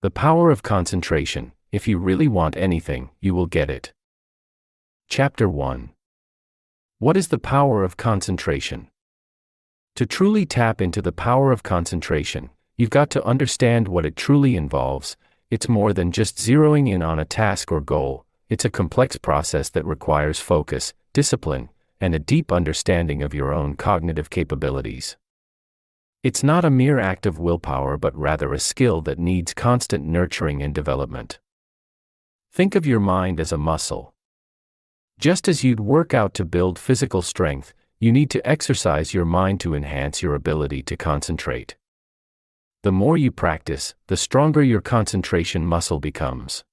The power of concentration. If you really want anything, you will get it. Chapter 1. What is the power of concentration? To truly tap into the power of concentration, you've got to understand what it truly involves. It's more than just zeroing in on a task or goal. It's a complex process that requires focus, discipline, and a deep understanding of your own cognitive capabilities. It's not a mere act of willpower but rather a skill that needs constant nurturing and development. Think of your mind as a muscle. Just as you'd work out to build physical strength, you need to exercise your mind to enhance your ability to concentrate. The more you practice, the stronger your concentration muscle becomes.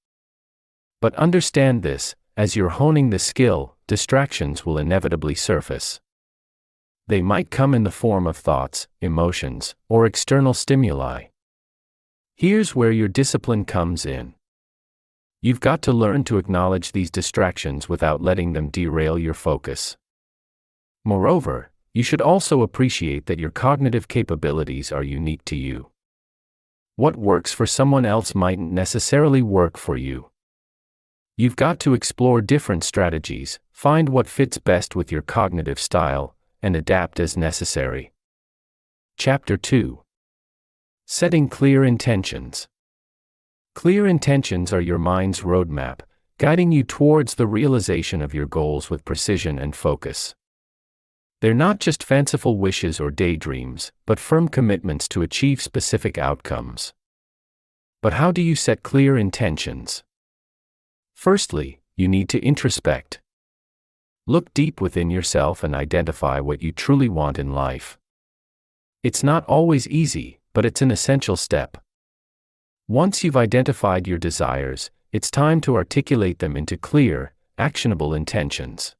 But understand this, as you're honing the skill, distractions will inevitably surface. They might come in the form of thoughts, emotions, or external stimuli. Here's where your discipline comes in. You've got to learn to acknowledge these distractions without letting them derail your focus. Moreover, you should also appreciate that your cognitive capabilities are unique to you. What works for someone else mightn't necessarily work for you. You've got to explore different strategies, find what fits best with your cognitive style, and adapt as necessary. Chapter 2. Setting clear intentions. Clear intentions are your mind's roadmap, guiding you towards the realization of your goals with precision and focus. They're not just fanciful wishes or daydreams, but firm commitments to achieve specific outcomes. But how do you set clear intentions? Firstly, you need to introspect. Look deep within yourself and identify what you truly want in life. It's not always easy, but it's an essential step. Once you've identified your desires, it's time to articulate them into clear, actionable intentions.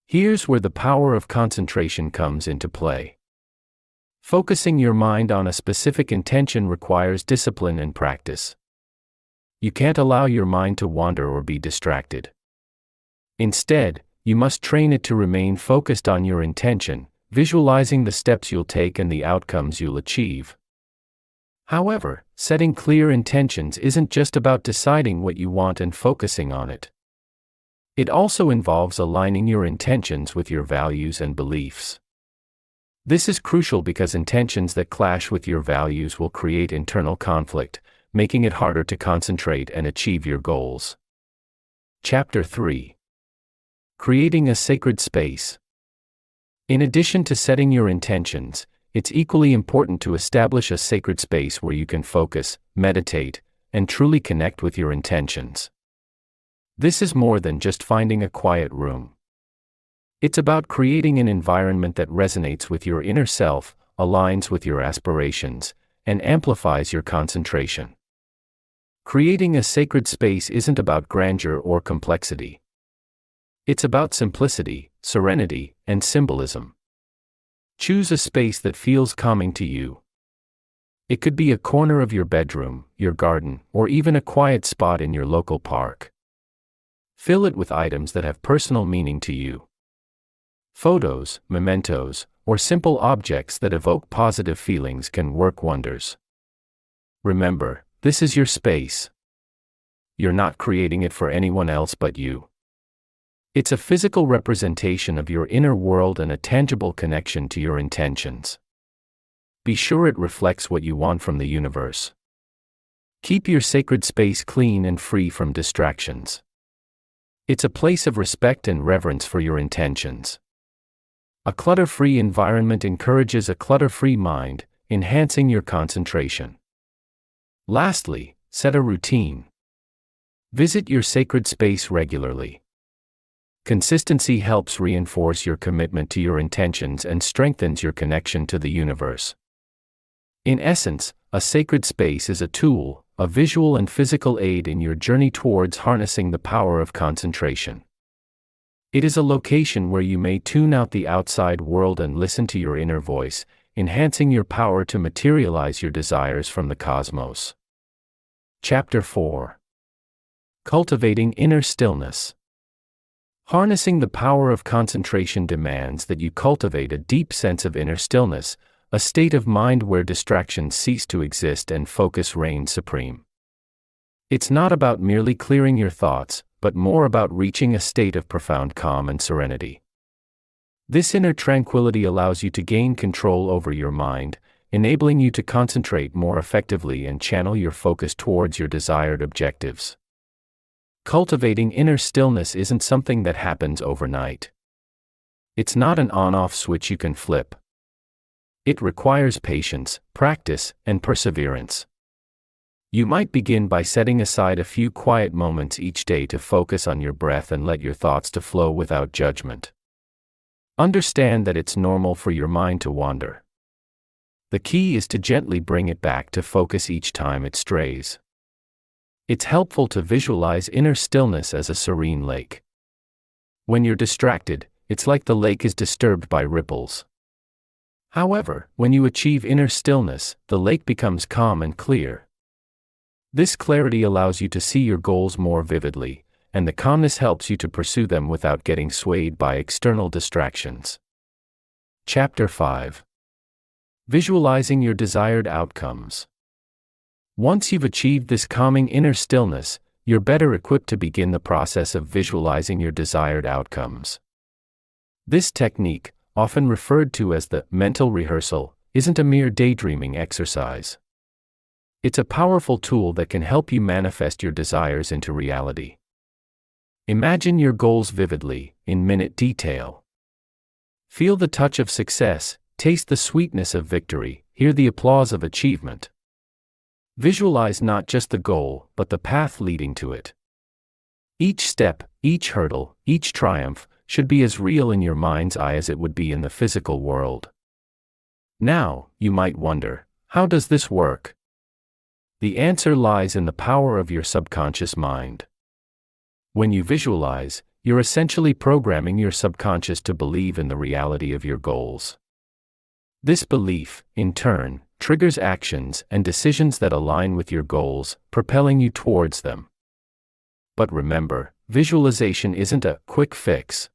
Here's where the power of concentration comes into play. Focusing your mind on a specific intention requires discipline and practice. You can't allow your mind to wander or be distracted. Instead, you must train it to remain focused on your intention, visualizing the steps you'll take and the outcomes you'll achieve. However, setting clear intentions isn't just about deciding what you want and focusing on it. It also involves aligning your intentions with your values and beliefs. This is crucial because intentions that clash with your values will create internal conflict, making it harder to concentrate and achieve your goals. Chapter 3. Creating a sacred space. In addition to setting your intentions, it's equally important to establish a sacred space where you can focus, meditate, and truly connect with your intentions. This is more than just finding a quiet room. It's about creating an environment that resonates with your inner self, aligns with your aspirations, and amplifies your concentration. Creating a sacred space isn't about grandeur or complexity. It's about simplicity, serenity, and symbolism. Choose a space that feels calming to you. It could be a corner of your bedroom, your garden, or even a quiet spot in your local park. Fill it with items that have personal meaning to you. Photos, mementos, or simple objects that evoke positive feelings can work wonders. Remember, this is your space. You're not creating it for anyone else but you. It's a physical representation of your inner world and a tangible connection to your intentions. Be sure it reflects what you want from the universe. Keep your sacred space clean and free from distractions. It's a place of respect and reverence for your intentions. A clutter-free environment encourages a clutter-free mind, enhancing your concentration. Lastly, set a routine. Visit your sacred space regularly. Consistency helps reinforce your commitment to your intentions and strengthens your connection to the universe. In essence, a sacred space is a tool, a visual and physical aid in your journey towards harnessing the power of concentration. It is a location where you may tune out the outside world and listen to your inner voice, enhancing your power to materialize your desires from the cosmos. Chapter 4. Cultivating inner stillness. Harnessing the power of concentration demands that you cultivate a deep sense of inner stillness, a state of mind where distractions cease to exist and focus reigns supreme. It's not about merely clearing your thoughts, but more about reaching a state of profound calm and serenity. This inner tranquility allows you to gain control over your mind, enabling you to concentrate more effectively and channel your focus towards your desired objectives. Cultivating inner stillness isn't something that happens overnight. It's not an on-off switch you can flip. It requires patience, practice, and perseverance. You might begin by setting aside a few quiet moments each day to focus on your breath and let your thoughts to flow without judgment. Understand that it's normal for your mind to wander. The key is to gently bring it back to focus each time it strays. It's helpful to visualize inner stillness as a serene lake. When you're distracted, it's like the lake is disturbed by ripples. However, when you achieve inner stillness, the lake becomes calm and clear. This clarity allows you to see your goals more vividly, and the calmness helps you to pursue them without getting swayed by external distractions. Chapter 5. Visualizing your desired outcomes. Once you've achieved this calming inner stillness, you're better equipped to begin the process of visualizing your desired outcomes. This technique, often referred to as the mental rehearsal, isn't a mere daydreaming exercise. It's a powerful tool that can help you manifest your desires into reality. Imagine your goals vividly, in minute detail. Feel the touch of success, taste the sweetness of victory, hear the applause of achievement. Visualize not just the goal, but the path leading to it. Each step, each hurdle, each triumph, should be as real in your mind's eye as it would be in the physical world. Now, you might wonder, how does this work? The answer lies in the power of your subconscious mind. When you visualize, you're essentially programming your subconscious to believe in the reality of your goals. This belief, in turn, triggers actions and decisions that align with your goals, propelling you towards them. But remember, visualization isn't a quick fix.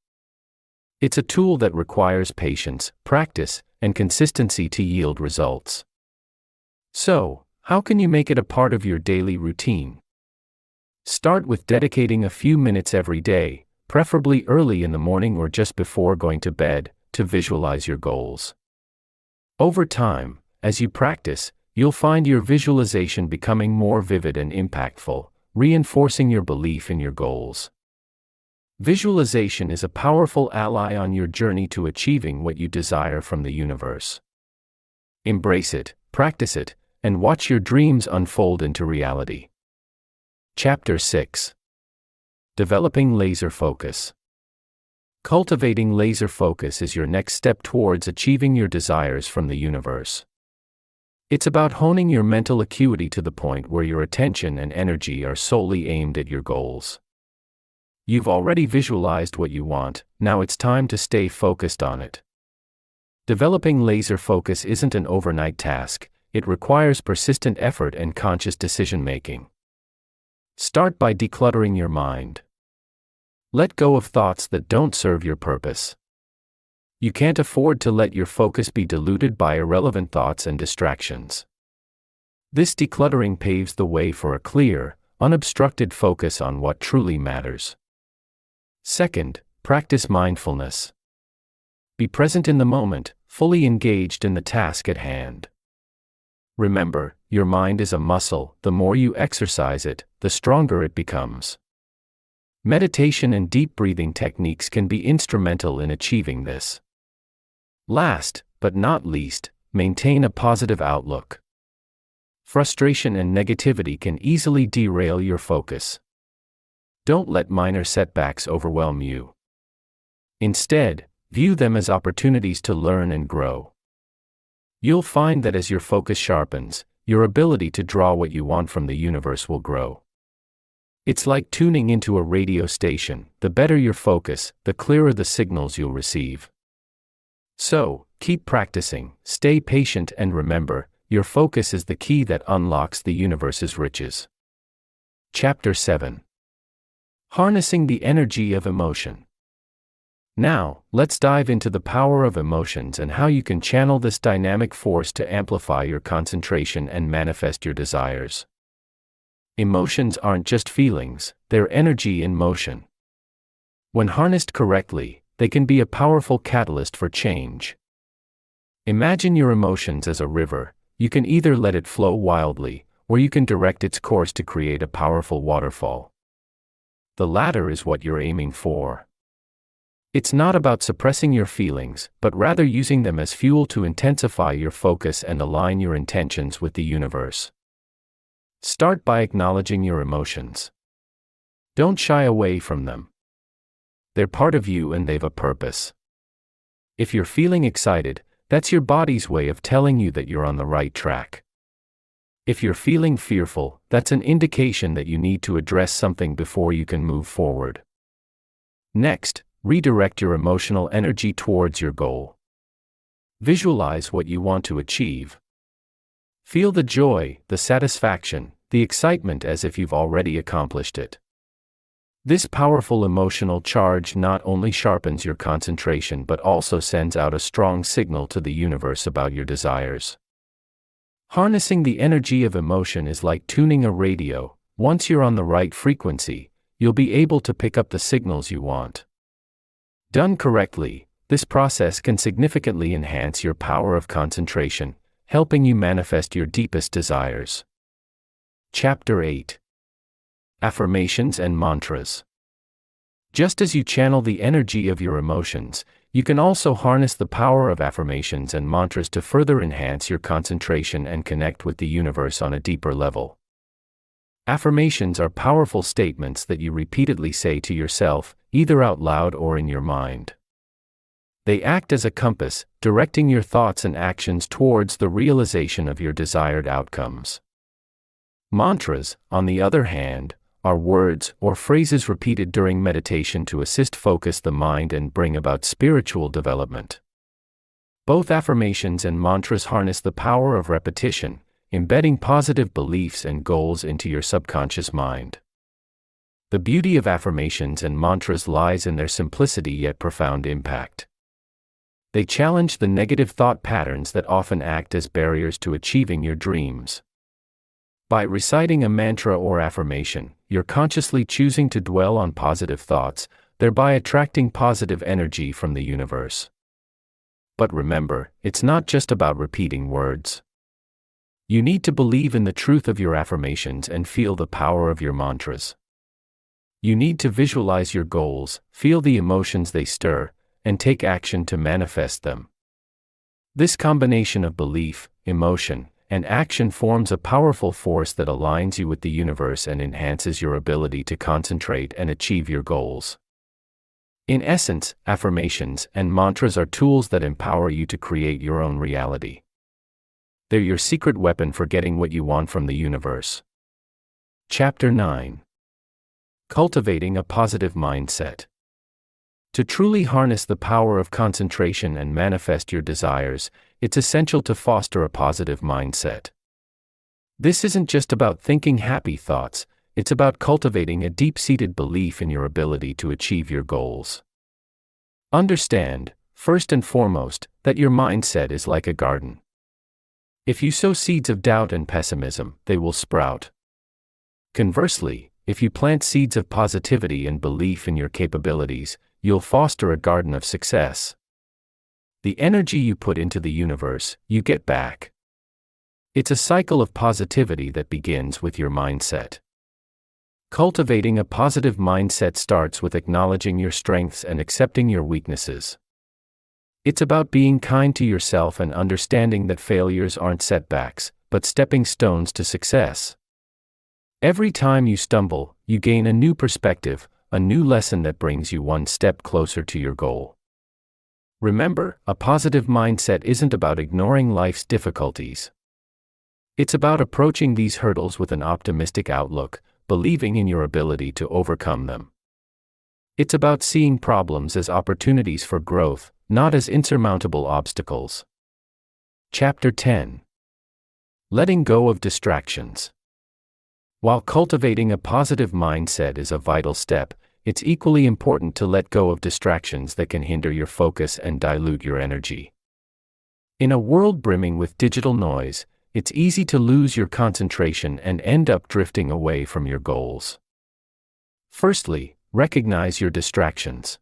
It's a tool that requires patience, practice, and consistency to yield results. So, how can you make it a part of your daily routine? Start with dedicating a few minutes every day, preferably early in the morning or just before going to bed, to visualize your goals. Over time, as you practice, you'll find your visualization becoming more vivid and impactful, reinforcing your belief in your goals. Visualization is a powerful ally on your journey to achieving what you desire from the universe. Embrace it, practice it, and watch your dreams unfold into reality. Chapter 6. Developing laser focus. Cultivating laser focus is your next step towards achieving your desires from the universe. It's about honing your mental acuity to the point where your attention and energy are solely aimed at your goals. You've already visualized what you want, now it's time to stay focused on it. Developing laser focus isn't an overnight task. It requires persistent effort and conscious decision-making. Start by decluttering your mind. Let go of thoughts that don't serve your purpose. You can't afford to let your focus be diluted by irrelevant thoughts and distractions. This decluttering paves the way for a clear, unobstructed focus on what truly matters. Second, practice mindfulness. Be present in the moment, fully engaged in the task at hand. Remember, your mind is a muscle. The more you exercise it, the stronger it becomes. Meditation and deep breathing techniques can be instrumental in achieving this. Last, but not least, maintain a positive outlook. Frustration and negativity can easily derail your focus. Don't let minor setbacks overwhelm you. Instead, view them as opportunities to learn and grow. You'll find that as your focus sharpens, your ability to draw what you want from the universe will grow. It's like tuning into a radio station. The better your focus, the clearer the signals you'll receive. So, keep practicing, stay patient, and remember, your focus is the key that unlocks the universe's riches. Chapter 7. Harnessing the energy of emotion. Now, let's dive into the power of emotions and how you can channel this dynamic force to amplify your concentration and manifest your desires. Emotions aren't just feelings, they're energy in motion. When harnessed correctly, they can be a powerful catalyst for change. Imagine your emotions as a river. You can either let it flow wildly, or you can direct its course to create a powerful waterfall. The latter is what you're aiming for. It's not about suppressing your feelings, but rather using them as fuel to intensify your focus and align your intentions with the universe. Start by acknowledging your emotions. Don't shy away from them. They're part of you and they've a purpose. If you're feeling excited, that's your body's way of telling you that you're on the right track. If you're feeling fearful, that's an indication that you need to address something before you can move forward. Next, redirect your emotional energy towards your goal. Visualize what you want to achieve. Feel the joy, the satisfaction, the excitement as if you've already accomplished it. This powerful emotional charge not only sharpens your concentration but also sends out a strong signal to the universe about your desires. Harnessing the energy of emotion is like tuning a radio. Once you're on the right frequency, you'll be able to pick up the signals you want. Done correctly, this process can significantly enhance your power of concentration, helping you manifest your deepest desires. Chapter 8. Affirmations and Mantras. Just as you channel the energy of your emotions, you can also harness the power of affirmations and mantras to further enhance your concentration and connect with the universe on a deeper level. Affirmations are powerful statements that you repeatedly say to yourself, either out loud or in your mind. They act as a compass, directing your thoughts and actions towards the realization of your desired outcomes. Mantras, on the other hand, are words or phrases repeated during meditation to assist focus the mind and bring about spiritual development. Both affirmations and mantras harness the power of repetition, embedding positive beliefs and goals into your subconscious mind. The beauty of affirmations and mantras lies in their simplicity yet profound impact. They challenge the negative thought patterns that often act as barriers to achieving your dreams. By reciting a mantra or affirmation, you're consciously choosing to dwell on positive thoughts, thereby attracting positive energy from the universe. But remember, it's not just about repeating words. You need to believe in the truth of your affirmations and feel the power of your mantras. You need to visualize your goals, feel the emotions they stir, and take action to manifest them. This combination of belief, emotion, and action forms a powerful force that aligns you with the universe and enhances your ability to concentrate and achieve your goals. In essence, affirmations and mantras are tools that empower you to create your own reality. They're your secret weapon for getting what you want from the universe. Chapter 9. Cultivating a positive mindset. To truly harness the power of concentration and manifest your desires, it's essential to foster a positive mindset. This isn't just about thinking happy thoughts, it's about cultivating a deep-seated belief in your ability to achieve your goals. Understand, first and foremost, that your mindset is like a garden. If you sow seeds of doubt and pessimism, they will sprout. Conversely, if you plant seeds of positivity and belief in your capabilities, you'll foster a garden of success. The energy you put into the universe, you get back. It's a cycle of positivity that begins with your mindset. Cultivating a positive mindset starts with acknowledging your strengths and accepting your weaknesses. It's about being kind to yourself and understanding that failures aren't setbacks, but stepping stones to success. Every time you stumble, you gain a new perspective, a new lesson that brings you one step closer to your goal. Remember, a positive mindset isn't about ignoring life's difficulties. It's about approaching these hurdles with an optimistic outlook, believing in your ability to overcome them. It's about seeing problems as opportunities for growth, not as insurmountable obstacles. Chapter 10. Letting go of distractions. While cultivating a positive mindset is a vital step, it's equally important to let go of distractions that can hinder your focus and dilute your energy. In a world brimming with digital noise, it's easy to lose your concentration and end up drifting away from your goals. Firstly, recognize your distractions.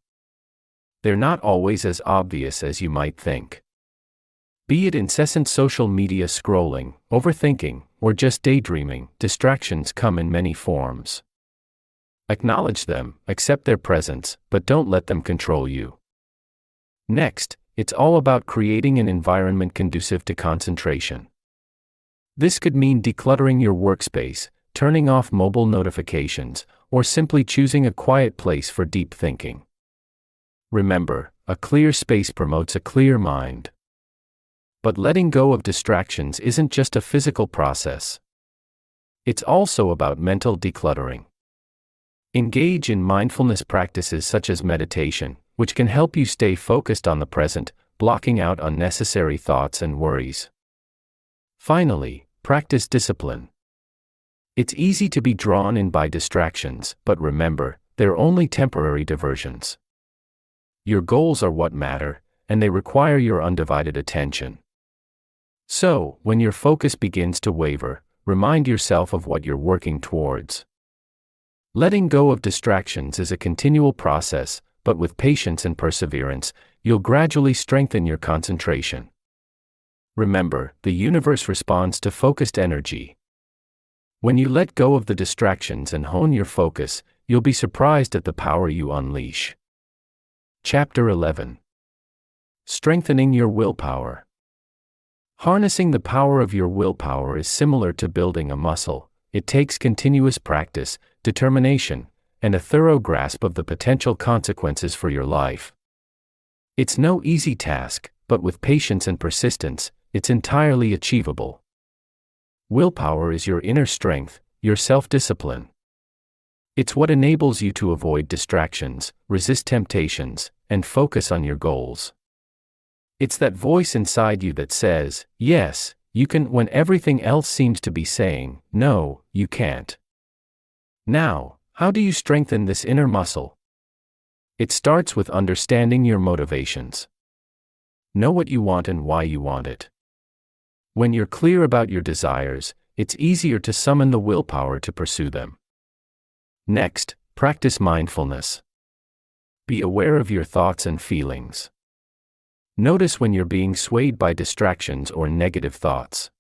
They're not always as obvious as you might think. Be it incessant social media scrolling, overthinking, or just daydreaming, distractions come in many forms. Acknowledge them, accept their presence, but don't let them control you. Next, it's all about creating an environment conducive to concentration. This could mean decluttering your workspace, turning off mobile notifications, or simply choosing a quiet place for deep thinking. Remember, a clear space promotes a clear mind. But letting go of distractions isn't just a physical process. It's also about mental decluttering. Engage in mindfulness practices such as meditation, which can help you stay focused on the present, blocking out unnecessary thoughts and worries. Finally, practice discipline. It's easy to be drawn in by distractions, but remember, they're only temporary diversions. Your goals are what matter, and they require your undivided attention. So, when your focus begins to waver, remind yourself of what you're working towards. Letting go of distractions is a continual process, but with patience and perseverance, you'll gradually strengthen your concentration. Remember, the universe responds to focused energy. When you let go of the distractions and hone your focus, you'll be surprised at the power you unleash. Chapter 11. Strengthening your willpower. Harnessing the power of your willpower is similar to building a muscle. It takes continuous practice, determination, and a thorough grasp of the potential consequences for your life. It's no easy task, but with patience and persistence, it's entirely achievable. Willpower is your inner strength, your self-discipline. It's what enables you to avoid distractions, resist temptations, and focus on your goals. It's that voice inside you that says, yes, you can, when everything else seems to be saying, no, you can't. Now, how do you strengthen this inner muscle? It starts with understanding your motivations. Know what you want and why you want it. When you're clear about your desires, it's easier to summon the willpower to pursue them. Next, practice mindfulness. Be aware of your thoughts and feelings. Notice when you're being swayed by distractions or negative thoughts.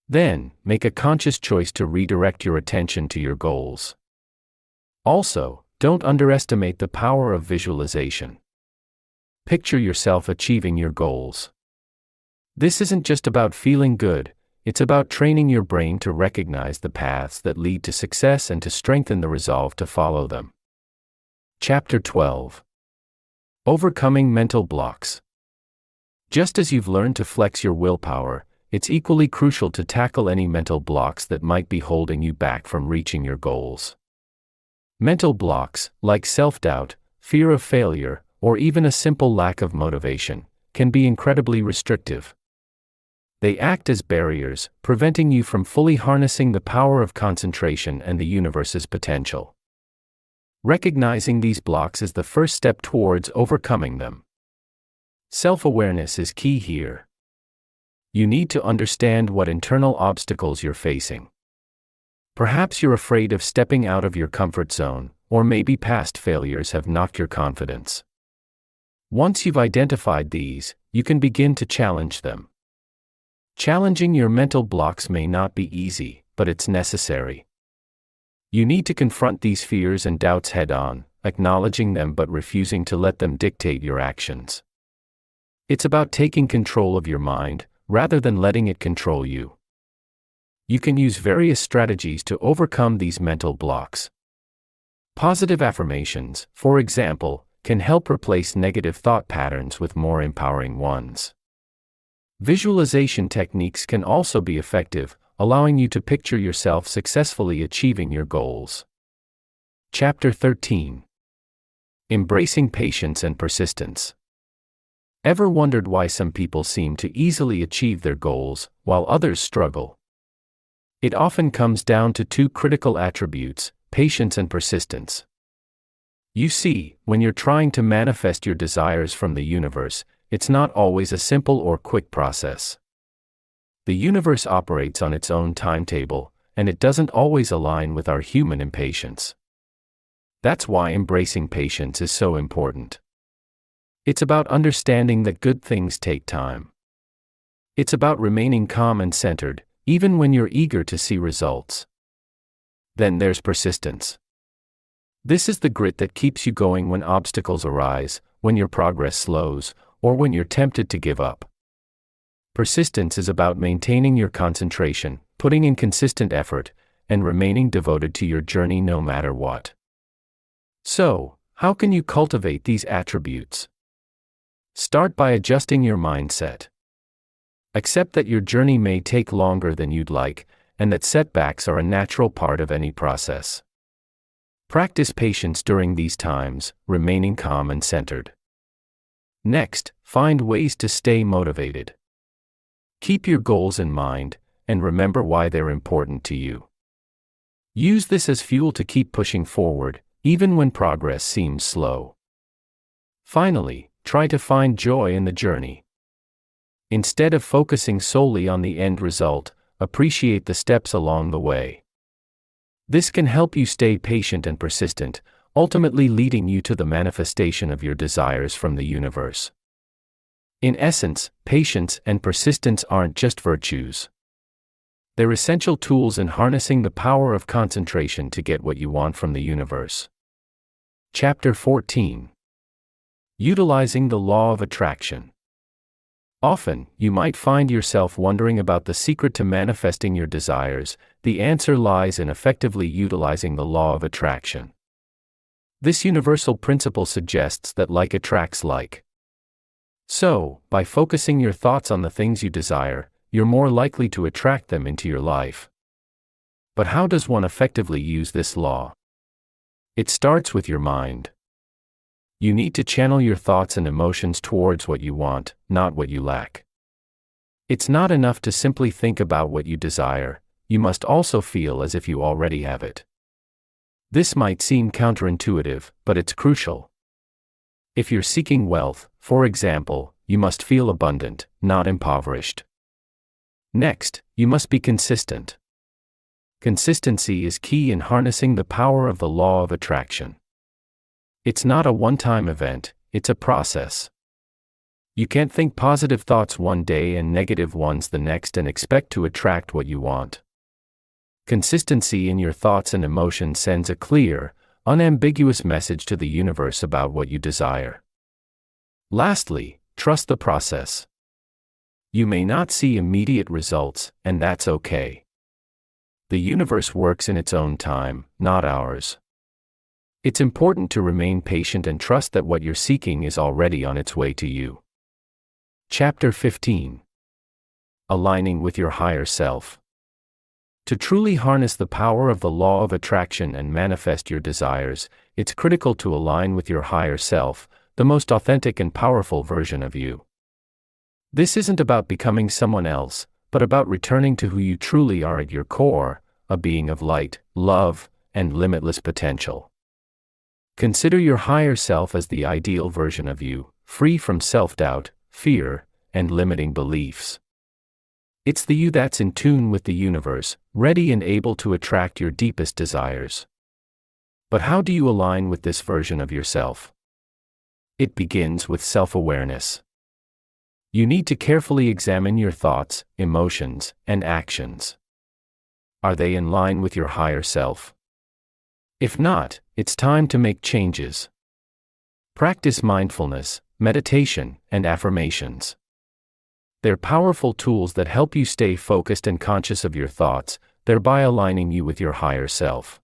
Then, make a conscious choice to redirect your attention to your goals. Also, don't underestimate the power of visualization. Picture yourself achieving your goals. This isn't just about feeling good, it's about training your brain to recognize the paths that lead to success and to strengthen the resolve to follow them. Chapter 12. Overcoming mental blocks. Just as you've learned to flex your willpower, it's equally crucial to tackle any mental blocks that might be holding you back from reaching your goals. Mental blocks, like self-doubt, fear of failure, or even a simple lack of motivation, can be incredibly restrictive. They act as barriers, preventing you from fully harnessing the power of concentration and the universe's potential. Recognizing these blocks is the first step towards overcoming them. Self-awareness is key here. You need to understand what internal obstacles you're facing. Perhaps you're afraid of stepping out of your comfort zone, or maybe past failures have knocked your confidence. Once you've identified these, you can begin to challenge them. Challenging your mental blocks may not be easy, but it's necessary. You need to confront these fears and doubts head-on, acknowledging them but refusing to let them dictate your actions. It's about taking control of your mind, rather than letting it control you. You can use various strategies to overcome these mental blocks. Positive affirmations, for example, can help replace negative thought patterns with more empowering ones. Visualization techniques can also be effective, allowing you to picture yourself successfully achieving your goals. Chapter 13. Embracing patience and persistence. Ever wondered why some people seem to easily achieve their goals, while others struggle? It often comes down to two critical attributes, patience and persistence. You see, when you're trying to manifest your desires from the universe, it's not always a simple or quick process. The universe operates on its own timetable, and it doesn't always align with our human impatience. That's why embracing patience is so important. It's about understanding that good things take time. It's about remaining calm and centered, even when you're eager to see results. Then there's persistence. This is the grit that keeps you going when obstacles arise, when your progress slows, or when you're tempted to give up. Persistence is about maintaining your concentration, putting in consistent effort, and remaining devoted to your journey no matter what. So, how can you cultivate these attributes? Start by adjusting your mindset. Accept that your journey may take longer than you'd like, and that setbacks are a natural part of any process. Practice patience during these times, remaining calm and centered. Next, find ways to stay motivated. Keep your goals in mind, and remember why they're important to you. Use this as fuel to keep pushing forward, even when progress seems slow. Finally, try to find joy in the journey. Instead of focusing solely on the end result, appreciate the steps along the way. This can help you stay patient and persistent, ultimately leading you to the manifestation of your desires from the universe. In essence, patience and persistence aren't just virtues. They're essential tools in harnessing the power of concentration to get what you want from the universe. Chapter 14. Utilizing the Law of Attraction. Often, you might find yourself wondering about the secret to manifesting your desires. The answer lies in effectively utilizing the law of attraction. This universal principle suggests that like attracts like. So, by focusing your thoughts on the things you desire, you're more likely to attract them into your life. But how does one effectively use this law? It starts with your mind. You need to channel your thoughts and emotions towards what you want, not what you lack. It's not enough to simply think about what you desire, you must also feel as if you already have it. This might seem counterintuitive, but it's crucial. If you're seeking wealth, for example, you must feel abundant, not impoverished. Next, you must be consistent. Consistency is key in harnessing the power of the law of attraction. It's not a one-time event, it's a process. You can't think positive thoughts one day and negative ones the next and expect to attract what you want. Consistency in your thoughts and emotions sends a clear, unambiguous message to the universe about what you desire. Lastly, trust the process. You may not see immediate results, and that's okay. The universe works in its own time, not ours. It's important to remain patient and trust that what you're seeking is already on its way to you. Chapter 15. Aligning with your higher self. To truly harness the power of the law of attraction and manifest your desires, it's critical to align with your higher self, the most authentic and powerful version of you. This isn't about becoming someone else, but about returning to who you truly are at your core, a being of light, love, and limitless potential. Consider your higher self as the ideal version of you, free from self-doubt, fear, and limiting beliefs. It's the you that's in tune with the universe, ready and able to attract your deepest desires. But how do you align with this version of yourself? It begins with self-awareness. You need to carefully examine your thoughts, emotions, and actions. Are they in line with your higher self? If not, it's time to make changes. Practice mindfulness, meditation, and affirmations. They're powerful tools that help you stay focused and conscious of your thoughts, thereby aligning you with your higher self.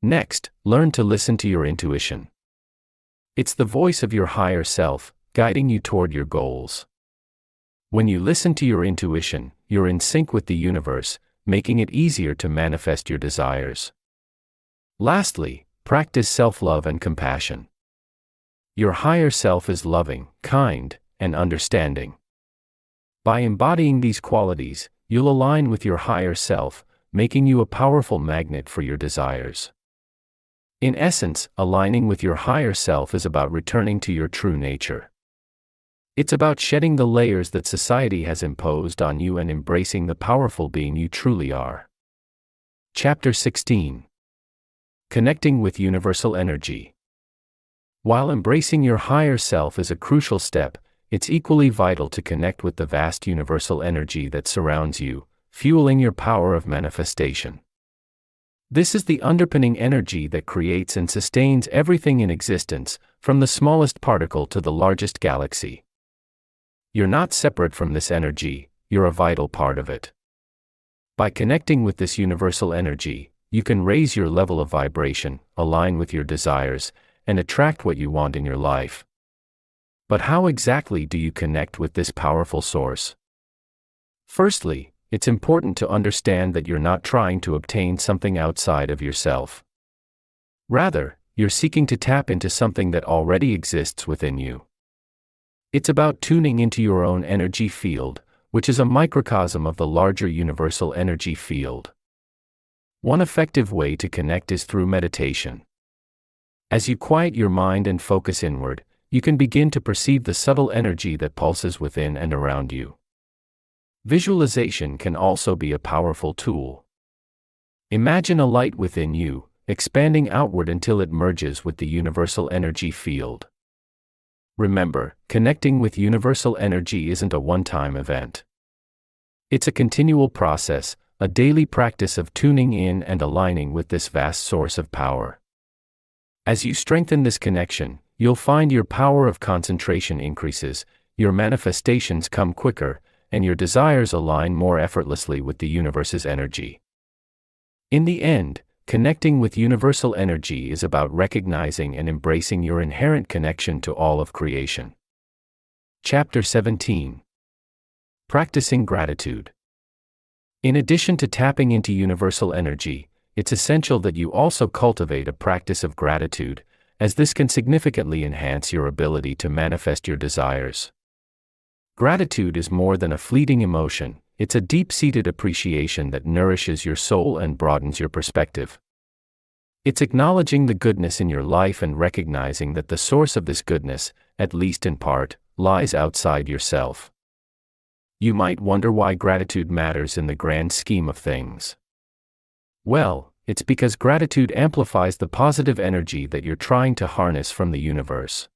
Next, learn to listen to your intuition. It's the voice of your higher self, guiding you toward your goals. When you listen to your intuition, you're in sync with the universe, making it easier to manifest your desires. Lastly, practice self-love and compassion. Your higher self is loving, kind, and understanding. By embodying these qualities, you'll align with your higher self, making you a powerful magnet for your desires. In essence, aligning with your higher self is about returning to your true nature. It's about shedding the layers that society has imposed on you and embracing the powerful being you truly are. Chapter 16. Connecting with Universal Energy. While embracing your higher self is a crucial step, it's equally vital to connect with the vast universal energy that surrounds you, fueling your power of manifestation. This is the underpinning energy that creates and sustains everything in existence, from the smallest particle to the largest galaxy. You're not separate from this energy, you're a vital part of it. By connecting with this universal energy, you can raise your level of vibration, align with your desires, and attract what you want in your life. But how exactly do you connect with this powerful source? Firstly, it's important to understand that you're not trying to obtain something outside of yourself. Rather, you're seeking to tap into something that already exists within you. It's about tuning into your own energy field, which is a microcosm of the larger universal energy field. One effective way to connect is through meditation. As you quiet your mind and focus inward, you can begin to perceive the subtle energy that pulses within and around you. Visualization can also be a powerful tool. Imagine a light within you, expanding outward until it merges with the universal energy field. Remember, connecting with universal energy isn't a one-time event. It's a continual process, a daily practice of tuning in and aligning with this vast source of power. As you strengthen this connection, you'll find your power of concentration increases, your manifestations come quicker, and your desires align more effortlessly with the universe's energy. In the end, connecting with universal energy is about recognizing and embracing your inherent connection to all of creation. Chapter 17. Practicing Gratitude. In addition to tapping into universal energy, it's essential that you also cultivate a practice of gratitude, as this can significantly enhance your ability to manifest your desires. Gratitude is more than a fleeting emotion, it's a deep-seated appreciation that nourishes your soul and broadens your perspective. It's acknowledging the goodness in your life and recognizing that the source of this goodness, at least in part, lies outside yourself. You might wonder why gratitude matters in the grand scheme of things. Well, it's because gratitude amplifies the positive energy that you're trying to harness from the universe.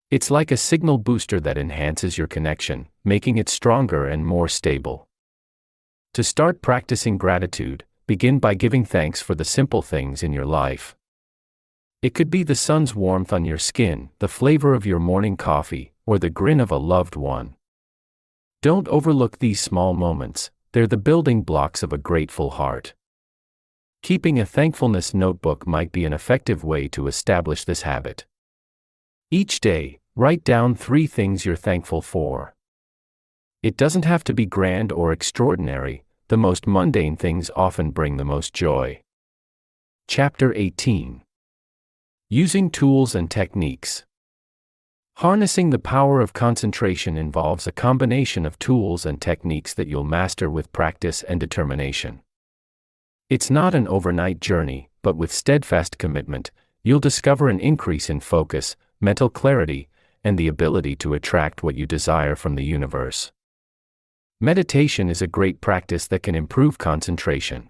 It's like a signal booster that enhances your connection, making it stronger and more stable. To start practicing gratitude, begin by giving thanks for the simple things in your life. It could be the sun's warmth on your skin, the flavor of your morning coffee, or the grin of a loved one. Don't overlook these small moments, they're the building blocks of a grateful heart. Keeping a thankfulness notebook might be an effective way to establish this habit. Each day, write down 3 things you're thankful for. It doesn't have to be grand or extraordinary, the most mundane things often bring the most joy. Chapter 18. Using Tools and Techniques. Harnessing the power of concentration involves a combination of tools and techniques that you'll master with practice and determination. It's not an overnight journey, but with steadfast commitment, you'll discover an increase in focus, mental clarity, and the ability to attract what you desire from the universe. Meditation is a great practice that can improve concentration.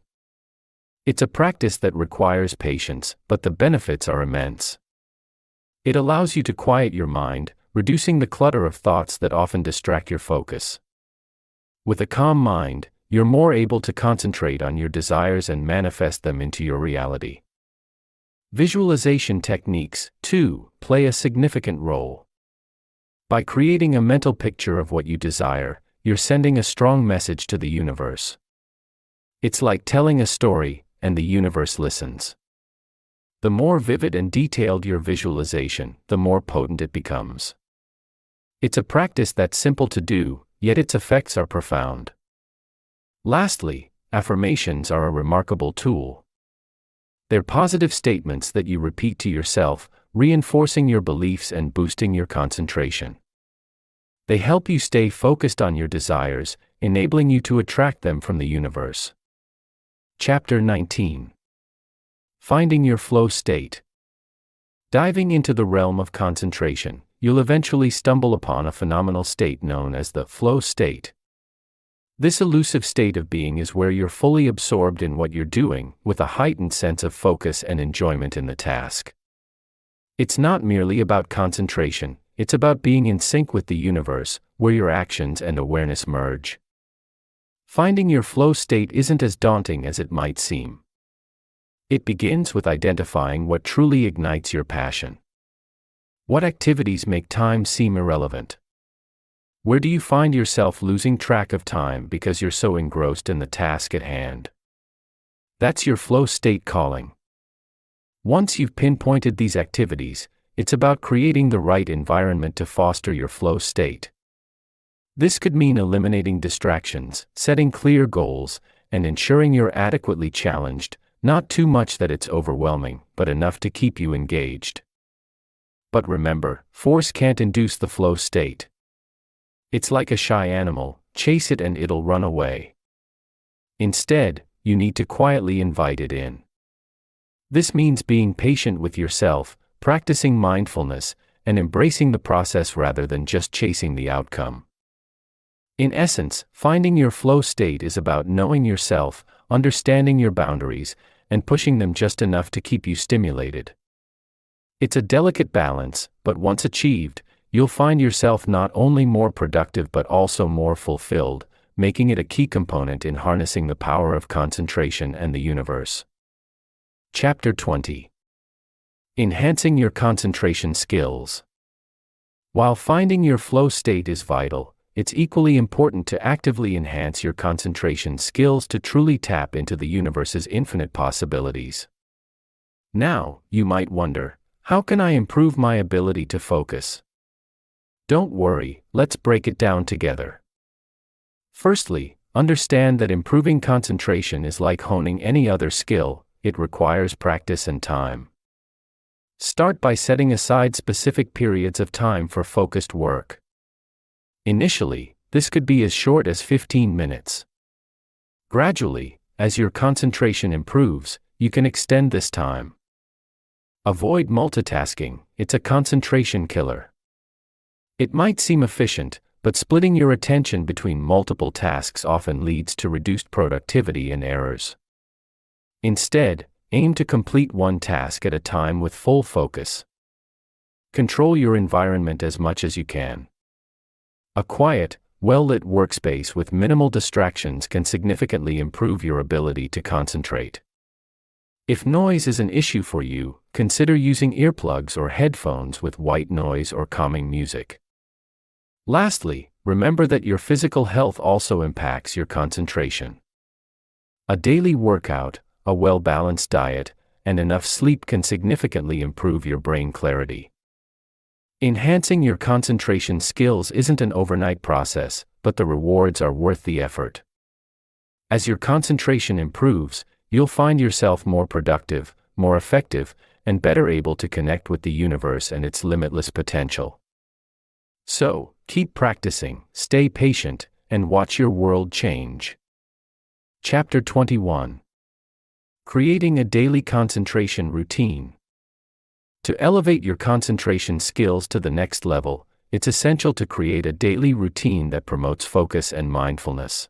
It's a practice that requires patience, but the benefits are immense. It allows you to quiet your mind, reducing the clutter of thoughts that often distract your focus. With a calm mind, you're more able to concentrate on your desires and manifest them into your reality. Visualization techniques, too, play a significant role. By creating a mental picture of what you desire, you're sending a strong message to the universe. It's like telling a story, and the universe listens. The more vivid and detailed your visualization, the more potent it becomes. It's a practice that's simple to do, yet its effects are profound. Lastly, affirmations are a remarkable tool. They're positive statements that you repeat to yourself, reinforcing your beliefs and boosting your concentration. They help you stay focused on your desires, enabling you to attract them from the universe. Chapter 19. Finding your flow state. Diving into the realm of concentration, you'll eventually stumble upon a phenomenal state known as the flow state. This elusive state of being is where you're fully absorbed in what you're doing, with a heightened sense of focus and enjoyment in the task. It's not merely about concentration, it's about being in sync with the universe, where your actions and awareness merge. Finding your flow state isn't as daunting as it might seem. It begins with identifying what truly ignites your passion. What activities make time seem irrelevant? Where do you find yourself losing track of time because you're so engrossed in the task at hand? That's your flow state calling. Once you've pinpointed these activities, it's about creating the right environment to foster your flow state. This could mean eliminating distractions, setting clear goals, and ensuring you're adequately challenged, not too much that it's overwhelming, but enough to keep you engaged. But remember, force can't induce the flow state. It's like a shy animal, chase it and it'll run away. Instead, you need to quietly invite it in. This means being patient with yourself, practicing mindfulness, and embracing the process rather than just chasing the outcome. In essence, finding your flow state is about knowing yourself, understanding your boundaries, and pushing them just enough to keep you stimulated. It's a delicate balance, but once achieved, you'll find yourself not only more productive but also more fulfilled, making it a key component in harnessing the power of concentration and the universe. Chapter 20. Enhancing your concentration skills. While finding your flow state is vital, it's equally important to actively enhance your concentration skills to truly tap into the universe's infinite possibilities. Now, you might wonder, how can I improve my ability to focus? Don't worry, let's break it down together. Firstly, understand that improving concentration is like honing any other skill, it requires practice and time. Start by setting aside specific periods of time for focused work. Initially, this could be as short as 15 minutes. Gradually, as your concentration improves, you can extend this time. Avoid multitasking, it's a concentration killer. It might seem efficient, but splitting your attention between multiple tasks often leads to reduced productivity and errors. Instead, aim to complete one task at a time with full focus. Control your environment as much as you can. A quiet, well-lit workspace with minimal distractions can significantly improve your ability to concentrate. If noise is an issue for you, consider using earplugs or headphones with white noise or calming music. Lastly, remember that your physical health also impacts your concentration. A daily workout, a well-balanced diet, and enough sleep can significantly improve your brain clarity. Enhancing your concentration skills isn't an overnight process, but the rewards are worth the effort. As your concentration improves, you'll find yourself more productive, more effective, and better able to connect with the universe and its limitless potential. So, keep practicing, stay patient, and watch your world change. Chapter 21. Creating a daily concentration routine. To elevate your concentration skills to the next level, it's essential to create a daily routine that promotes focus and mindfulness.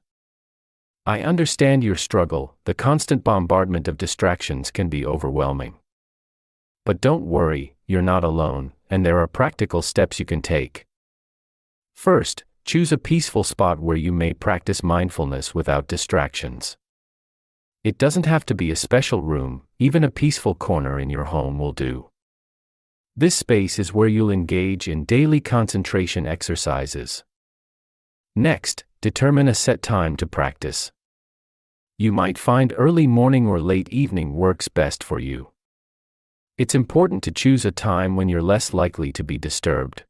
I understand your struggle, the constant bombardment of distractions can be overwhelming. But don't worry, you're not alone, and there are practical steps you can take. First, choose a peaceful spot where you may practice mindfulness without distractions. It doesn't have to be a special room, even a peaceful corner in your home will do. This space is where you'll engage in daily concentration exercises. Next, determine a set time to practice. You might find early morning or late evening works best for you. It's important to choose a time when you're less likely to be disturbed.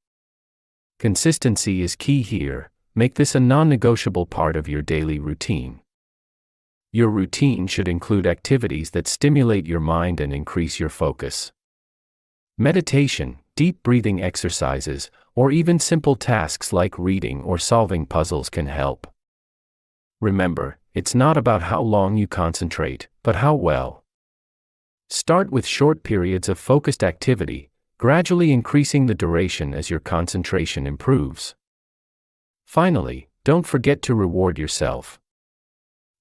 Consistency is key here, make this a non-negotiable part of your daily routine. Your routine should include activities that stimulate your mind and increase your focus. Meditation, deep breathing exercises, or even simple tasks like reading or solving puzzles can help. Remember, it's not about how long you concentrate, but how well. Start with short periods of focused activity, gradually increasing the duration as your concentration improves. Finally, don't forget to reward yourself.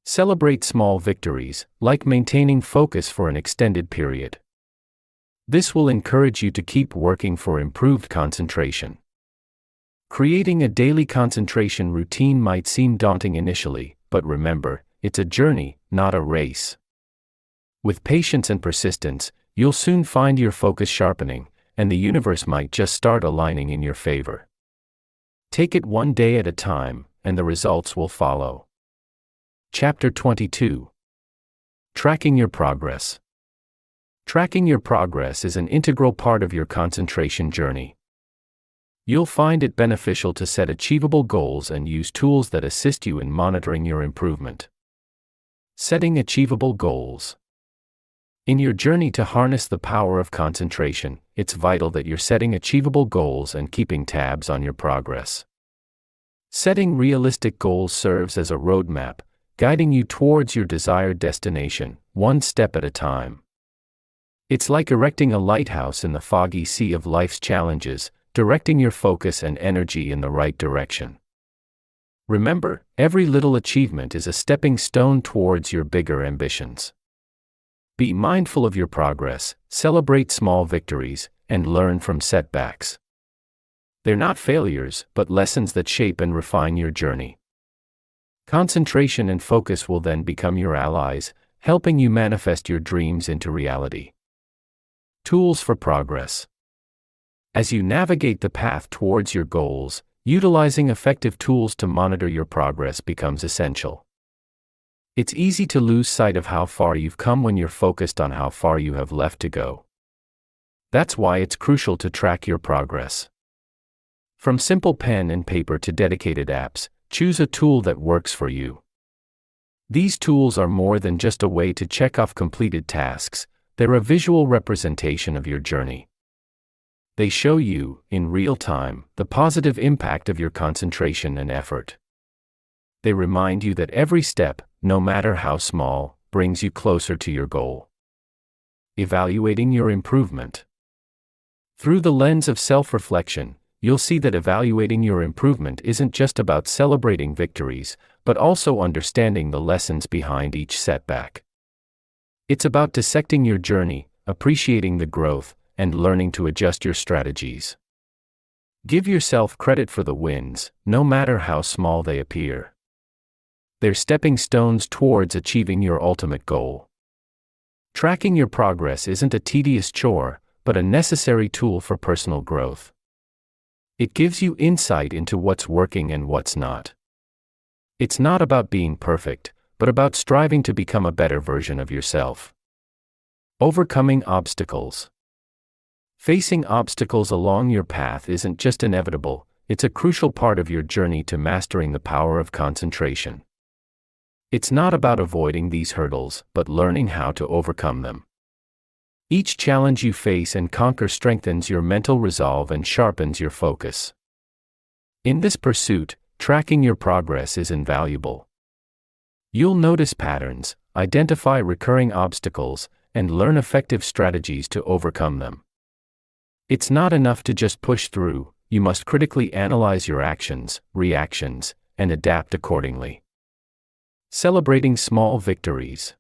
Celebrate small victories, like maintaining focus for an extended period. This will encourage you to keep working for improved concentration. Creating a daily concentration routine might seem daunting initially, but remember, it's a journey, not a race. With patience and persistence, you'll soon find your focus sharpening, and the universe might just start aligning in your favor. Take it one day at a time, and the results will follow. Chapter 22. Tracking your progress. Tracking your progress is an integral part of your concentration journey. You'll find it beneficial to set achievable goals and use tools that assist you in monitoring your improvement. Setting achievable goals. In your journey to harness the power of concentration, it's vital that you're setting achievable goals and keeping tabs on your progress. Setting realistic goals serves as a roadmap, guiding you towards your desired destination, one step at a time. It's like erecting a lighthouse in the foggy sea of life's challenges, directing your focus and energy in the right direction. Remember, every little achievement is a stepping stone towards your bigger ambitions. Be mindful of your progress, celebrate small victories, and learn from setbacks. They're not failures, but lessons that shape and refine your journey. Concentration and focus will then become your allies, helping you manifest your dreams into reality. Tools for progress. As you navigate the path towards your goals, utilizing effective tools to monitor your progress becomes essential. It's easy to lose sight of how far you've come when you're focused on how far you have left to go. That's why it's crucial to track your progress. From simple pen and paper to dedicated apps, choose a tool that works for you. These tools are more than just a way to check off completed tasks, they're a visual representation of your journey. They show you, in real time, the positive impact of your concentration and effort. They remind you that every step, no matter how small, brings you closer to your goal. Evaluating your improvement. Through the lens of self-reflection, you'll see that evaluating your improvement isn't just about celebrating victories, but also understanding the lessons behind each setback. It's about dissecting your journey, appreciating the growth, and learning to adjust your strategies. Give yourself credit for the wins, no matter how small they appear. They're stepping stones towards achieving your ultimate goal. Tracking your progress isn't a tedious chore, but a necessary tool for personal growth. It gives you insight into what's working and what's not. It's not about being perfect, but about striving to become a better version of yourself. Overcoming obstacles. Facing obstacles along your path isn't just inevitable, it's a crucial part of your journey to mastering the power of concentration. It's not about avoiding these hurdles, but learning how to overcome them. Each challenge you face and conquer strengthens your mental resolve and sharpens your focus. In this pursuit, tracking your progress is invaluable. You'll notice patterns, identify recurring obstacles, and learn effective strategies to overcome them. It's not enough to just push through, you must critically analyze your actions, reactions, and adapt accordingly. Celebrating small victories.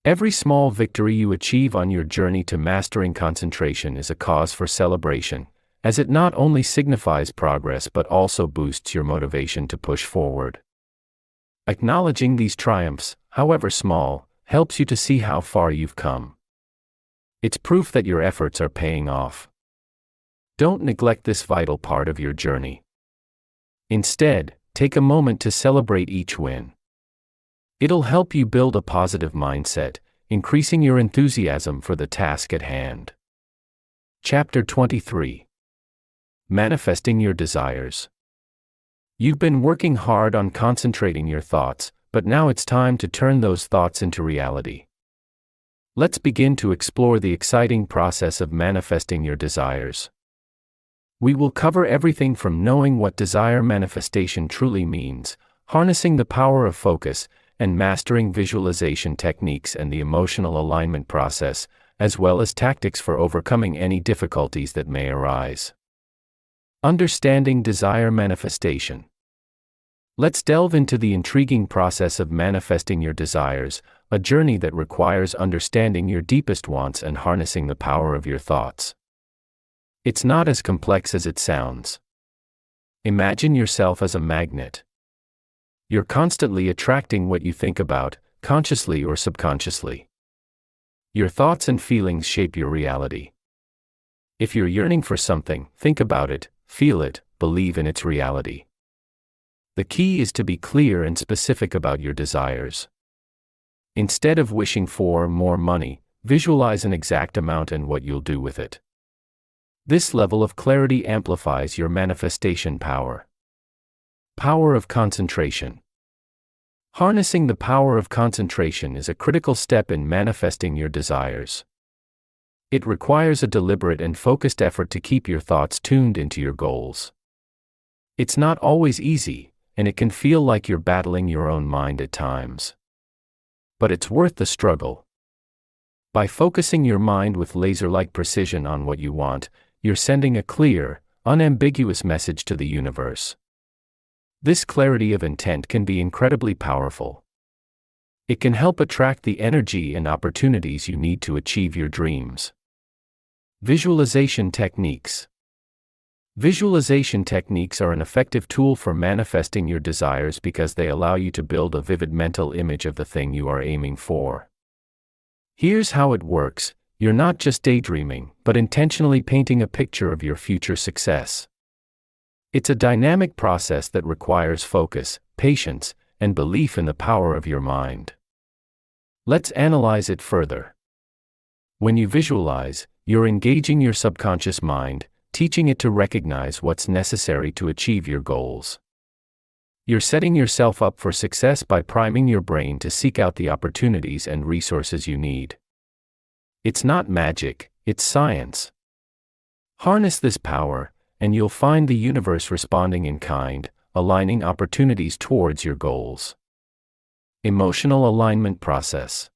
Every small victory you achieve on your journey to mastering concentration is a cause for celebration, as it not only signifies progress but also boosts your motivation to push forward. Acknowledging these triumphs, however small, helps you to see how far you've come. It's proof that your efforts are paying off. Don't neglect this vital part of your journey. Instead, take a moment to celebrate each win. It'll help you build a positive mindset, increasing your enthusiasm for the task at hand. Chapter 23. Manifesting your desires. You've been working hard on concentrating your thoughts, but now it's time to turn those thoughts into reality. Let's begin to explore the exciting process of manifesting your desires. We will cover everything from knowing what desire manifestation truly means, harnessing the power of focus, and mastering visualization techniques and the emotional alignment process, as well as tactics for overcoming any difficulties that may arise. Understanding desire manifestation. Let's delve into the intriguing process of manifesting your desires, a journey that requires understanding your deepest wants and harnessing the power of your thoughts. It's not as complex as it sounds. Imagine yourself as a magnet. You're constantly attracting what you think about, consciously or subconsciously. Your thoughts and feelings shape your reality. If you're yearning for something, think about it, feel it, believe in its reality. The key is to be clear and specific about your desires. Instead of wishing for more money, visualize an exact amount and what you'll do with it. This level of clarity amplifies your manifestation power. Power of concentration. Harnessing the power of concentration is a critical step in manifesting your desires. It requires a deliberate and focused effort to keep your thoughts tuned into your goals. It's not always easy, and it can feel like you're battling your own mind at times. But it's worth the struggle. By focusing your mind with laser-like precision on what you want, you're sending a clear, unambiguous message to the universe. This clarity of intent can be incredibly powerful. It can help attract the energy and opportunities you need to achieve your dreams. Visualization techniques. Visualization techniques are an effective tool for manifesting your desires because they allow you to build a vivid mental image of the thing you are aiming for. Here's how it works: you're not just daydreaming, but intentionally painting a picture of your future success. It's a dynamic process that requires focus, patience, and belief in the power of your mind. Let's analyze it further. When you visualize, you're engaging your subconscious mind, teaching it to recognize what's necessary to achieve your goals. You're setting yourself up for success by priming your brain to seek out the opportunities and resources you need. It's not magic, it's science. Harness this power, and you'll find the universe responding in kind, aligning opportunities towards your goals. Emotional alignment process.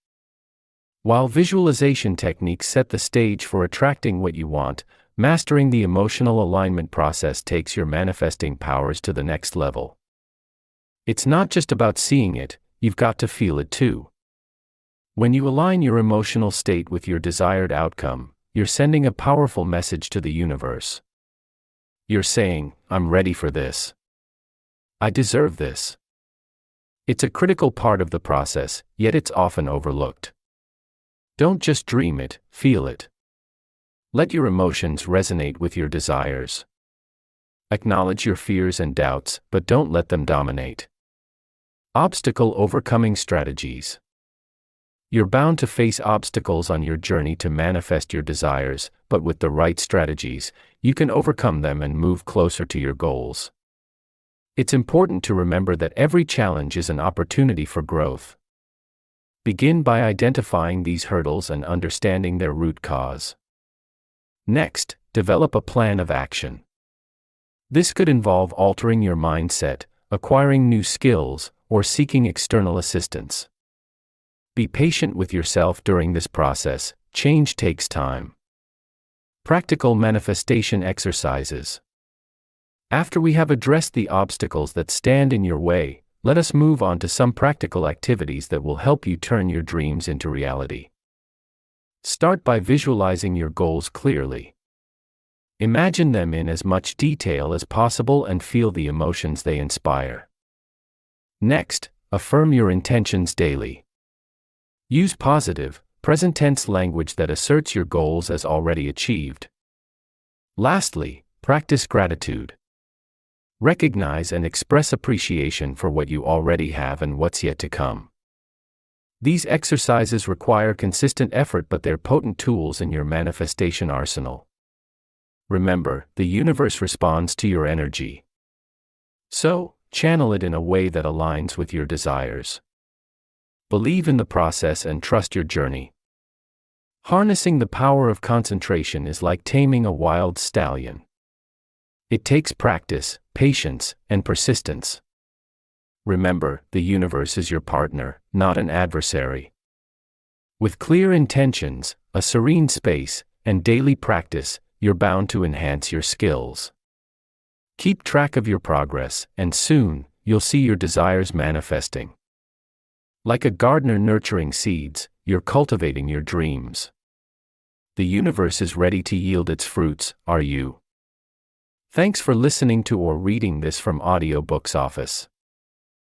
While visualization techniques set the stage for attracting what you want, mastering the emotional alignment process takes your manifesting powers to the next level. It's not just about seeing it, you've got to feel it too. When you align your emotional state with your desired outcome, you're sending a powerful message to the universe. You're saying, "I'm ready for this. I deserve this." It's a critical part of the process, yet it's often overlooked. Don't just dream it, feel it. Let your emotions resonate with your desires. Acknowledge your fears and doubts, but don't let them dominate. Obstacle overcoming strategies. You're bound to face obstacles on your journey to manifest your desires, but with the right strategies, you can overcome them and move closer to your goals. It's important to remember that every challenge is an opportunity for growth. Begin by identifying these hurdles and understanding their root cause. Next, develop a plan of action. This could involve altering your mindset, acquiring new skills, or seeking external assistance. Be patient with yourself during this process. Change takes time. Practical manifestation exercises. After we have addressed the obstacles that stand in your way, let us move on to some practical activities that will help you turn your dreams into reality. Start by visualizing your goals clearly. Imagine them in as much detail as possible and feel the emotions they inspire. Next, affirm your intentions daily. Use positive, present tense language that asserts your goals as already achieved. Lastly, practice gratitude. Recognize and express appreciation for what you already have and what's yet to come. These exercises require consistent effort, but they're potent tools in your manifestation arsenal. Remember, the universe responds to your energy. So, channel it in a way that aligns with your desires. Believe in the process and trust your journey. Harnessing the power of concentration is like taming a wild stallion. It takes practice, patience, and persistence. remember, the universe is your partner, not an adversary. With clear intentions, a serene space, and daily practice, you're bound to enhance your skills. Keep track of your progress, and soon, you'll see your desires manifesting. Like a gardener nurturing seeds, you're cultivating your dreams. The universe is ready to yield its fruits, are you? Thanks for listening to or reading this from Audiobooks Office.